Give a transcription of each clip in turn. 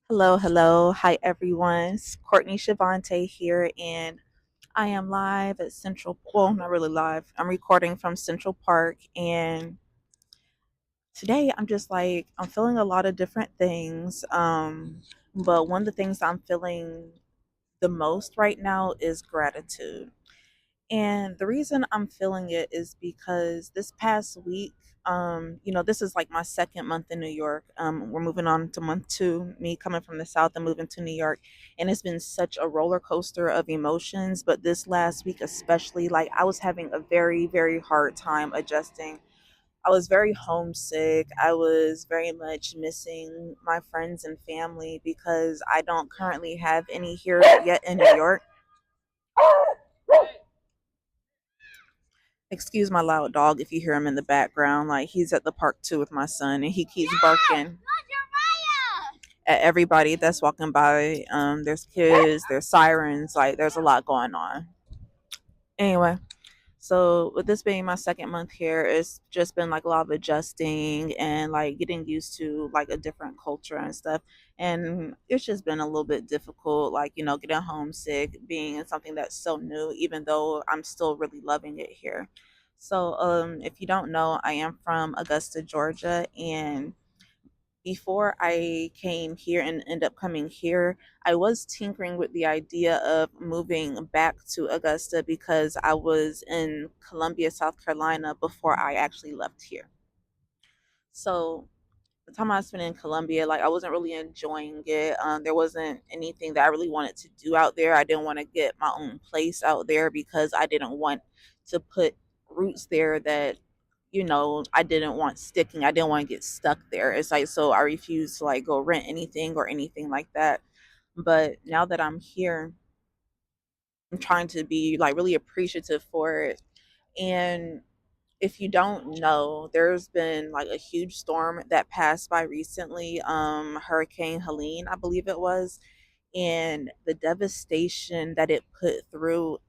Hello, hello. Hi, everyone. It's Courtney Shavante here, and I am live at Central. Well, not really live. I'm recording from Central Park, and today I'm just like I'm feeling a lot of different things. But one of the things I'm feeling the most right now is gratitude. And the reason I'm feeling it is because this past week, this is like my second month in New York. We're moving on to month two, me coming from the South and moving to New York. And it's been such a roller coaster of emotions. But this last week, especially, like I was having a very, very hard time adjusting. I was very homesick. I was very much missing my friends and family because I don't currently have any here yet in New York. Excuse my loud dog if you hear him in the background. Like he's at the park too with my son, and he keeps barking at everybody that's walking by. There's kids, there's sirens, like there's a lot going on. Anyway, so with this being my second month here, it's just been like a lot of adjusting and like getting used to like a different culture and stuff. And it's just been a little bit difficult, like, getting homesick, being in something that's so new, even though I'm still really loving it here. So, if you don't know, I am from Augusta, Georgia, and before I came here and end up coming here, I was tinkering with the idea of moving back to Augusta because I was in Columbia, South Carolina before I actually left here. So the time I spent in Columbia, like I wasn't really enjoying it. There wasn't anything that I really wanted to do out there. I didn't want to get my own place out there because I didn't want to put roots there that I didn't want sticking. I didn't want to get stuck there. It's like so I refused to like go rent anything or anything like that. But now that I'm here, I'm trying to be like really appreciative for it. And if you don't know, there's been like a huge storm that passed by recently, Hurricane Helene, I believe it was, and the devastation that it put through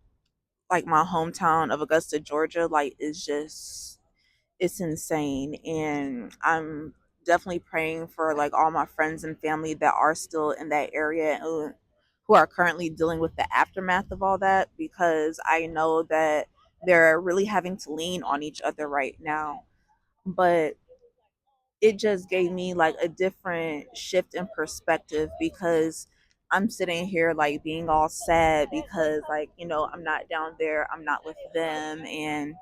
like my hometown of Augusta, Georgia, like is just it's insane. And I'm definitely praying for like all my friends and family that are still in that area who are currently dealing with the aftermath of all that, because I know that they're really having to lean on each other right now. But it just gave me like a different shift in perspective because I'm sitting here like being all sad because like, I'm not down there, I'm not with them, and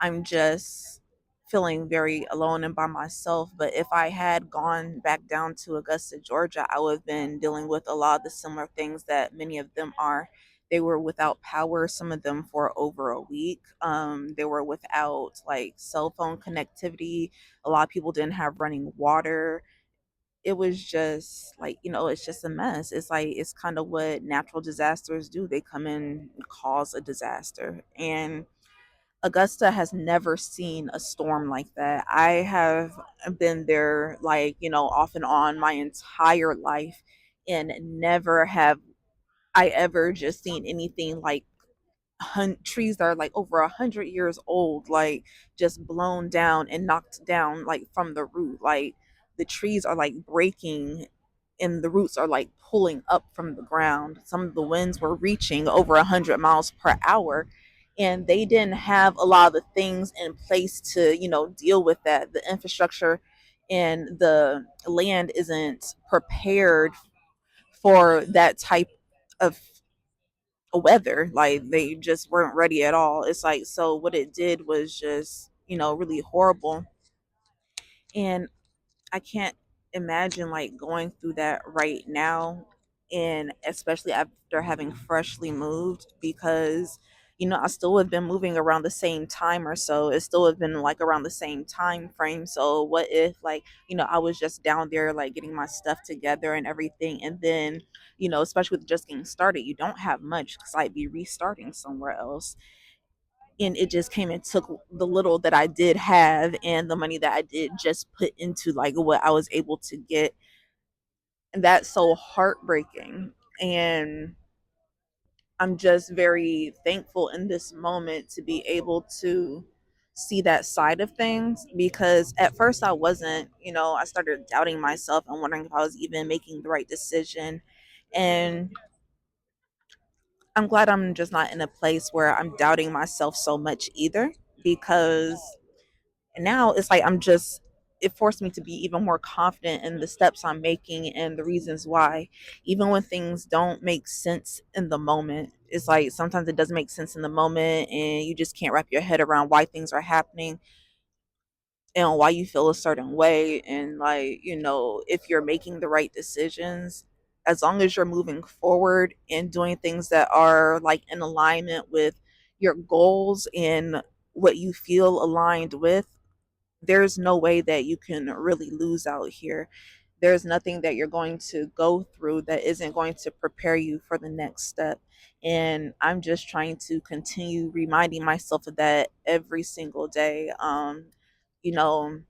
I'm just feeling very alone and by myself. But if I had gone back down to Augusta, Georgia, I would have been dealing with a lot of the similar things that many of them are. They were without power, some of them for over a week. They were without like cell phone connectivity. A lot of people didn't have running water. It was just like, it's just a mess. It's like, it's kind of what natural disasters do. They come in and cause a disaster. And Augusta has never seen a storm like that. I have been there, like, off and on my entire life, and never have I ever just seen anything like trees that are like over 100 years old, like just blown down and knocked down like from the root. Like the trees are like breaking and the roots are like pulling up from the ground. Some of the winds were reaching over 100 miles per hour, and they didn't have a lot of the things in place to deal with that. The infrastructure and the land isn't prepared for that type of weather. Like they just weren't ready at all. It's like, so what it did was just really horrible. And I can't imagine like going through that right now, and especially after having freshly moved, because I still would have been moving around the same time or so. It still would have been like around the same time frame. So what if like, I was just down there like getting my stuff together and everything, and then, especially with just getting started, you don't have much because I'd be restarting somewhere else. And it just came and took the little that I did have and the money that I did just put into like what I was able to get. And that's so heartbreaking. And I'm just very thankful in this moment to be able to see that side of things, because at first I wasn't, I started doubting myself and wondering if I was even making the right decision. And I'm glad I'm just not in a place where I'm doubting myself so much either, because now it's like it forced me to be even more confident in the steps I'm making and the reasons why, even when things don't make sense in the moment. It's like sometimes it doesn't make sense in the moment and you just can't wrap your head around why things are happening and why you feel a certain way. And like, if you're making the right decisions, as long as you're moving forward and doing things that are like in alignment with your goals and what you feel aligned with, there's no way that you can really lose out here. There's nothing that you're going to go through that isn't going to prepare you for the next step. And I'm just trying to continue reminding myself of that every single day. You know,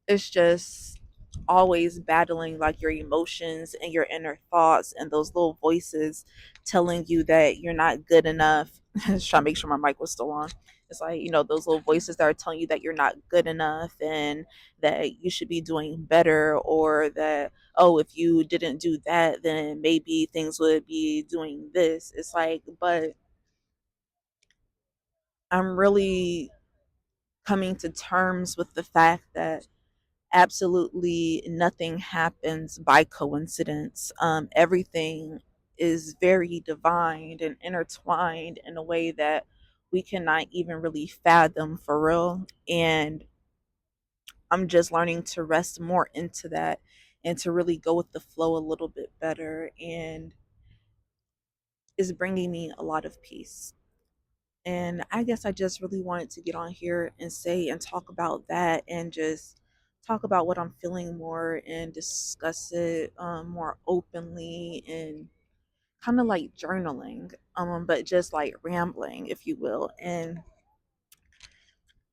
it's just always battling like your emotions and your inner thoughts and those little voices telling you that you're not good enough. Just trying to make sure my mic was still on. It's like, those little voices that are telling you that you're not good enough and that you should be doing better, or that, oh, if you didn't do that, then maybe things would be doing this. It's like, but I'm really coming to terms with the fact that absolutely nothing happens by coincidence. Everything is very divine and intertwined in a way that we cannot even really fathom for real. And I'm just learning to rest more into that and to really go with the flow a little bit better. And is bringing me a lot of peace. And I guess I just really wanted to get on here and say and talk about that and just talk about what I'm feeling more and discuss it more openly, and kind of like journaling, but just like rambling, if you will. And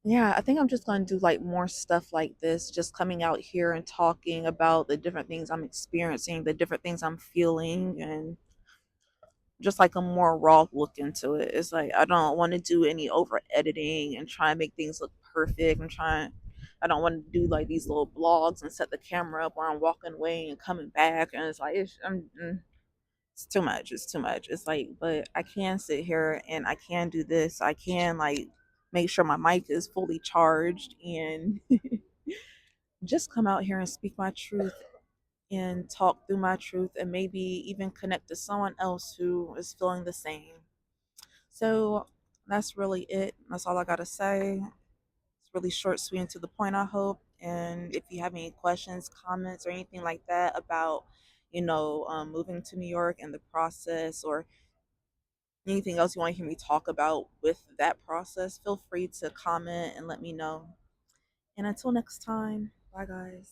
yeah, I think I'm just going to do like more stuff like this, just coming out here and talking about the different things I'm experiencing, the different things I'm feeling, and just like a more raw look into it. It's like I don't want to do any over editing and try and make things look perfect. I don't want to do like these little blogs and set the camera up while I'm walking away and coming back. And it's like, it's too much. It's too much. It's like, but I can sit here and I can do this. I can like make sure my mic is fully charged and just come out here and speak my truth and talk through my truth and maybe even connect to someone else who is feeling the same. So that's really it. That's all I got to say. It's really short, sweet, and to the point, I hope. And if you have any questions, comments, or anything like that about, moving to New York and the process, or anything else you want to hear me talk about with that process, feel free to comment and let me know. And until next time, bye guys.